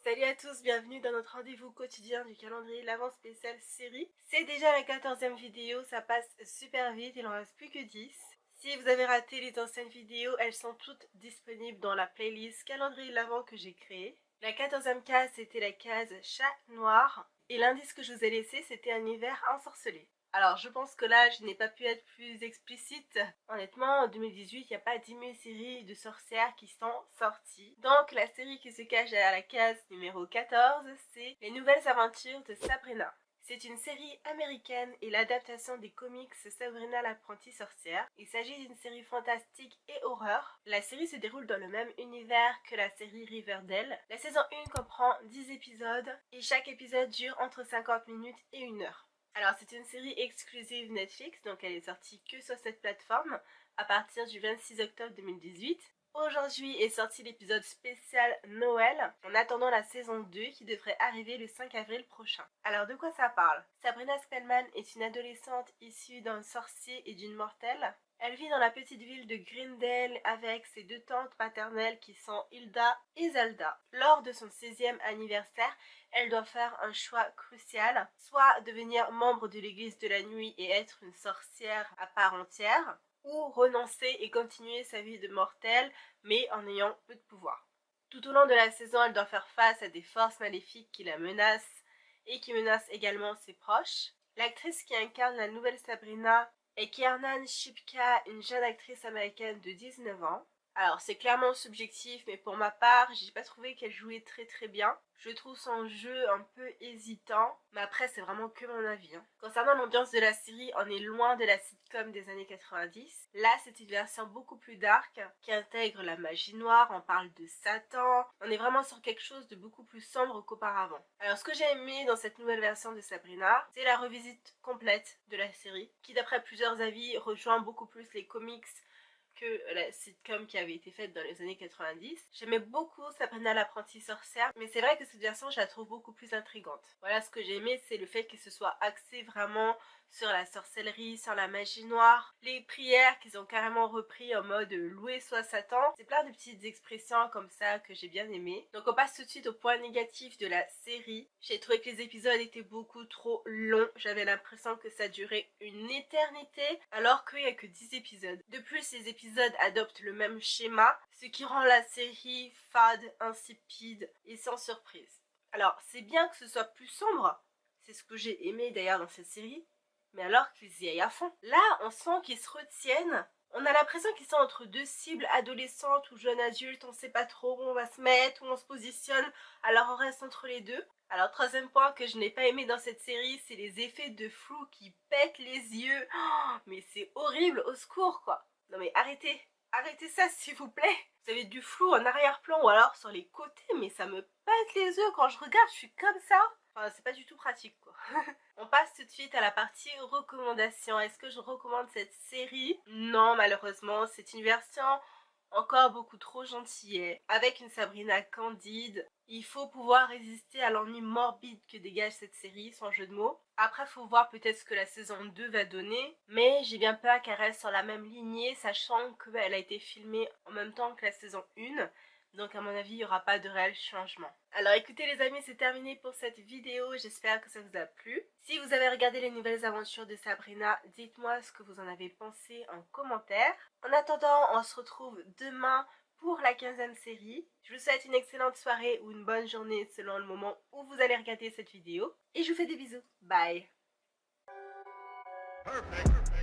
Salut à tous, bienvenue dans notre rendez-vous quotidien du calendrier l'Avent spécial série. C'est déjà la 14e vidéo, ça passe super vite, il en reste plus que 10. Si vous avez raté les anciennes vidéos, elles sont toutes disponibles dans la playlist calendrier l'Avent que j'ai créée. La 14e case, c'était la case chat noir. Et l'indice que je vous ai laissé, c'était un hiver ensorcelé. Alors je pense que là je n'ai pas pu être plus explicite. Honnêtement en 2018 il n'y a pas 10 000 séries de sorcières qui sont sorties. Donc la série qui se cache derrière la case numéro 14 c'est Les Nouvelles Aventures de Sabrina. C'est une série américaine et l'adaptation des comics Sabrina l'apprentie sorcière. Il s'agit d'une série fantastique et horreur. La série se déroule dans le même univers que la série Riverdale. La saison 1 comprend 10 épisodes et chaque épisode dure entre 50 minutes et 1 heure. Alors c'est une série exclusive Netflix, donc elle est sortie que sur cette plateforme à partir du 26 octobre 2018. Aujourd'hui est sorti l'épisode spécial Noël, en attendant la saison 2 qui devrait arriver le 5 avril prochain. Alors de quoi ça parle? Sabrina Spellman est une adolescente issue d'un sorcier et d'une mortelle. Elle vit dans la petite ville de Greendale avec ses deux tantes paternelles qui sont Hilda et Zelda. Lors de son 16e anniversaire, elle doit faire un choix crucial, soit devenir membre de l'église de la nuit et être une sorcière à part entière, ou renoncer et continuer sa vie de mortelle mais en ayant peu de pouvoir. Tout au long de la saison, elle doit faire face à des forces maléfiques qui la menacent et qui menacent également ses proches. L'actrice qui incarne la nouvelle Sabrina est Kiernan Shipka, une jeune actrice américaine de 19 ans. Alors c'est clairement subjectif, mais pour ma part, j'ai pas trouvé qu'elle jouait très bien. Je trouve son jeu un peu hésitant, mais après c'est vraiment que mon avis. Concernant l'ambiance de la série, on est loin de la sitcom des années 90. Là c'est une version beaucoup plus dark, qui intègre la magie noire, on parle de Satan. On est vraiment sur quelque chose de beaucoup plus sombre qu'auparavant. Alors ce que j'ai aimé dans cette nouvelle version de Sabrina, c'est la revisite complète de la série, qui d'après plusieurs avis rejoint beaucoup plus les comics que la sitcom qui avait été faite dans les années 90. J'aimais beaucoup Sabrina l'apprentie sorcière, mais c'est vrai que cette version je la trouve beaucoup plus intrigante. Voilà, ce que j'ai aimé, c'est le fait que ce soit axé vraiment sur la sorcellerie, sur la magie noire, les prières qu'ils ont carrément repris en mode loué soit Satan. C'est plein de petites expressions comme ça que j'ai bien aimé. Donc on passe tout de suite au point négatif de la série. J'ai trouvé que les épisodes étaient beaucoup trop longs. J'avais l'impression que ça durait une éternité alors qu'il n'y a que 10 épisodes. De plus, les épisodes adoptent le même schéma, ce qui rend la série fade, insipide et sans surprise. Alors c'est bien que ce soit plus sombre, c'est ce que j'ai aimé d'ailleurs dans cette série, mais alors qu'ils y aillent à fond. Là, on sent qu'ils se retiennent. On a l'impression qu'ils sont entre deux cibles, adolescentes ou jeunes adultes, on sait pas trop où on va se mettre, où on se positionne, alors on reste entre les deux. Alors troisième point que je n'ai pas aimé dans cette série, c'est les effets de flou qui pètent les yeux. Oh, mais c'est horrible, au secours quoi. Non mais arrêtez ça s'il vous plaît. Vous avez du flou en arrière-plan ou alors sur les côtés, mais ça me pète les yeux quand je regarde, je suis comme ça. Enfin, c'est pas du tout pratique quoi. On passe tout de suite à la partie recommandations. Est-ce que je recommande cette série? Non, malheureusement, c'est une version encore beaucoup trop gentille. Avec une Sabrina candide, il faut pouvoir résister à l'ennui morbide que dégage cette série, sans jeu de mots. Après, faut voir peut-être ce que la saison 2 va donner, mais j'ai bien peur qu'elle reste sur la même lignée, sachant qu'elle a été filmée en même temps que la saison 1. Donc à mon avis, il n'y aura pas de réel changement. Alors écoutez les amis, c'est terminé pour cette vidéo. J'espère que ça vous a plu. Si vous avez regardé les nouvelles aventures de Sabrina, dites-moi ce que vous en avez pensé en commentaire. En attendant, on se retrouve demain pour la 15e série. Je vous souhaite une excellente soirée ou une bonne journée selon le moment où vous allez regarder cette vidéo. Et je vous fais des bisous. Bye. Perfect.